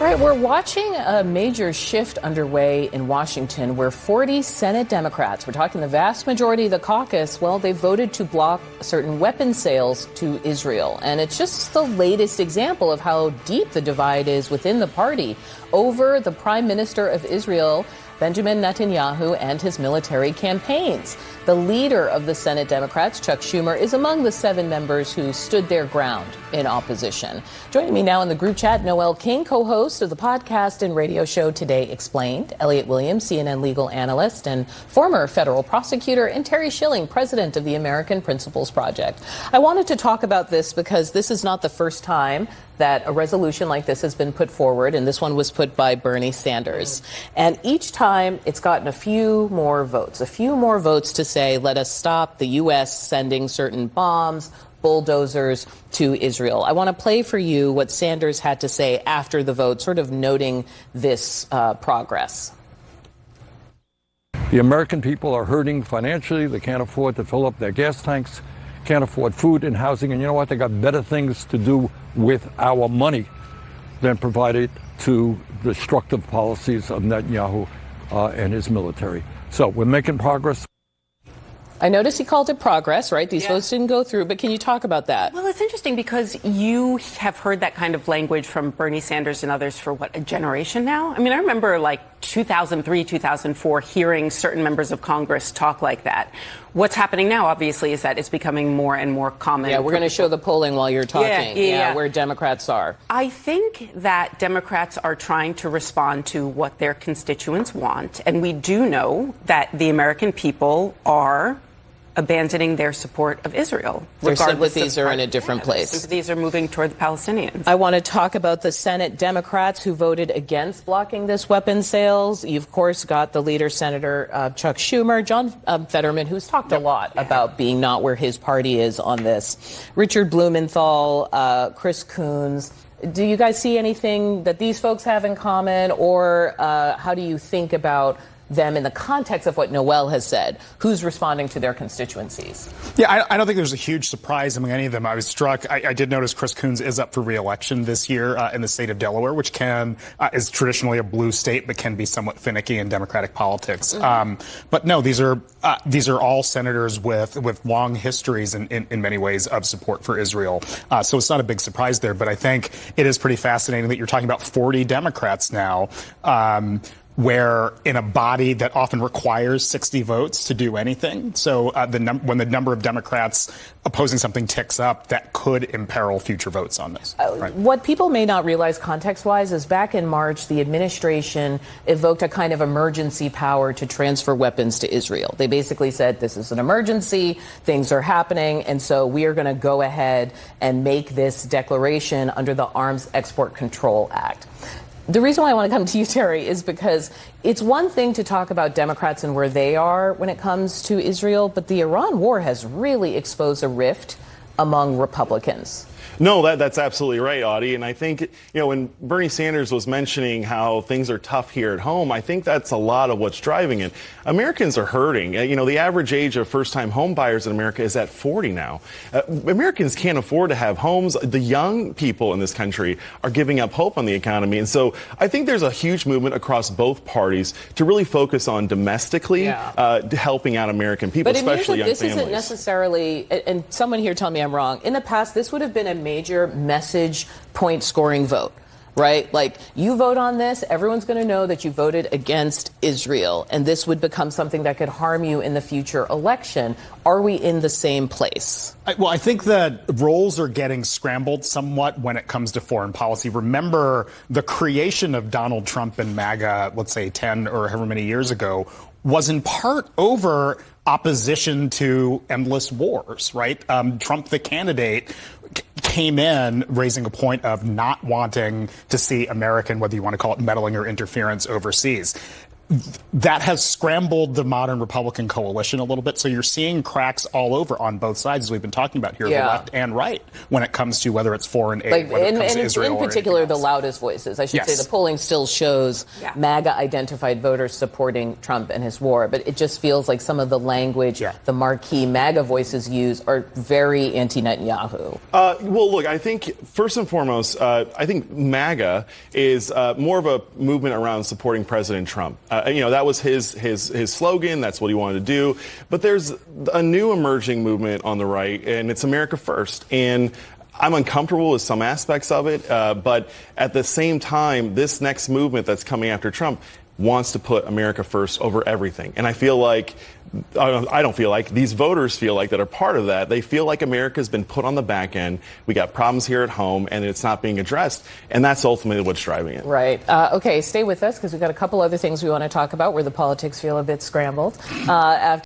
All right, we're watching a major shift underway in Washington where 40 Senate Democrats, we're talking the vast majority of the caucus, well, they voted to block certain weapon sales to Israel. And it's just the latest example of how deep the divide is within the party over the Prime Minister of Israel, Benjamin Netanyahu, and his military campaigns. The leader of the Senate Democrats, Chuck Schumer, is among the 7 members who stood their ground in opposition. Joining me now in the group chat, Noel King, co-host of the podcast and radio show Today Explained, Elliot Williams, CNN legal analyst and former federal prosecutor, and Terry Schilling, president of the American Principles Project. I wanted to talk about this because this is not the first time that a resolution like this has been put forward, and this one was put by Bernie Sanders. And each time it's gotten a few more votes to say, let us stop the U.S. sending certain bombs, bulldozers to Israel. I want to play for you what Sanders had to say after the vote, sort of noting this progress. The American people are hurting financially. They can't afford to fill up their gas tanks, can't afford food and housing. And you know what? They got better things to do with our money than provide it to destructive policies of Netanyahu and his military. So we're making progress. I noticed he called it progress, right? These votes didn't go through, but can you talk about that? Well, it's interesting because you have heard that kind of language from Bernie Sanders and others for, what, a generation now? I mean, I remember like 2003, 2004, hearing certain members of Congress talk like that. What's happening now, obviously, is that it's becoming more and more common. Yeah, we're going to show the polling while you're talking, where Democrats are. I think that Democrats are trying to respond to what their constituents want. And we do know that the American people are abandoning their support of Israel. Their sympathies are in a different place. Their sympathies are moving toward the Palestinians. I want to talk about the Senate Democrats who voted against blocking this weapon sales. You've, of course, got the leader, Senator Chuck Schumer, John Fetterman, who's talked a lot about being not where his party is on this, Richard Blumenthal, Chris Coons. Do you guys see anything that these folks have in common, or how do you think about them in the context of what Noel has said? Who's responding to their constituencies? Yeah, I don't think there's a huge surprise among any of them. I was struck. I did notice Chris Coons is up for re-election this year in the state of Delaware, which is traditionally a blue state, but can be somewhat finicky in Democratic politics. But no, these are all senators with long histories in many ways of support for Israel. So it's not a big surprise there. But I think it is pretty fascinating that you're talking about 40 Democrats now, where in a body that often requires 60 votes to do anything. So when the number of Democrats opposing something ticks up, that could imperil future votes on this. Right? What people may not realize context-wise is back in March, the administration evoked a kind of emergency power to transfer weapons to Israel. They basically said, this is an emergency, things are happening, and so we are going to go ahead and make this declaration under the Arms Export Control Act. The reason why I want to come to you, Terry, is because it's one thing to talk about Democrats and where they are when it comes to Israel, but the Iran war has really exposed a rift among Republicans. No, that's absolutely right, Audie. And I think, when Bernie Sanders was mentioning how things are tough here at home, I think that's a lot of what's driving it. Americans are hurting. The average age of first-time home buyers in America is at 40 now. Americans can't afford to have homes. The young people in this country are giving up hope on the economy. And so I think there's a huge movement across both parties to really focus on domestically helping out American people, especially young families. This isn't necessarily, and someone here tell me I'm wrong, in the past, this would have been a major message point scoring vote, right? Like, you vote on this, everyone's going to know that you voted against Israel, and this would become something that could harm you in the future election. Are we in the same place? Well, I think that roles are getting scrambled somewhat when it comes to foreign policy. Remember, the creation of Donald Trump and MAGA, let's say 10 or however many years ago, was in part over opposition to endless wars, right? Trump, the candidate, came in raising a point of not wanting to see American, whether you want to call it meddling or interference overseas. that has scrambled the modern Republican coalition a little bit. So you're seeing cracks all over on both sides, as we've been talking about here, the left and right, when it comes to whether it's foreign aid, whether it comes to Israel, in particular, the loudest voices. I should say the polling still shows MAGA-identified voters supporting Trump and his war, but it just feels like some of the language the marquee MAGA voices use are very anti-Netanyahu. Well, look, I think first and foremost, I think MAGA is more of a movement around supporting President Trump. That was his slogan. That's what he wanted to do. But there's a new emerging movement on the right, and it's America First. And I'm uncomfortable with some aspects of it. But at the same time, this next movement that's coming after Trump wants to put America first over everything. And I feel like, I don't feel like, these voters feel like that are part of that. They feel like America's been put on the back end. We got problems here at home and it's not being addressed. And that's ultimately what's driving it. Right. Okay, stay with us because we've got a couple other things we want to talk about where the politics feel a bit scrambled. After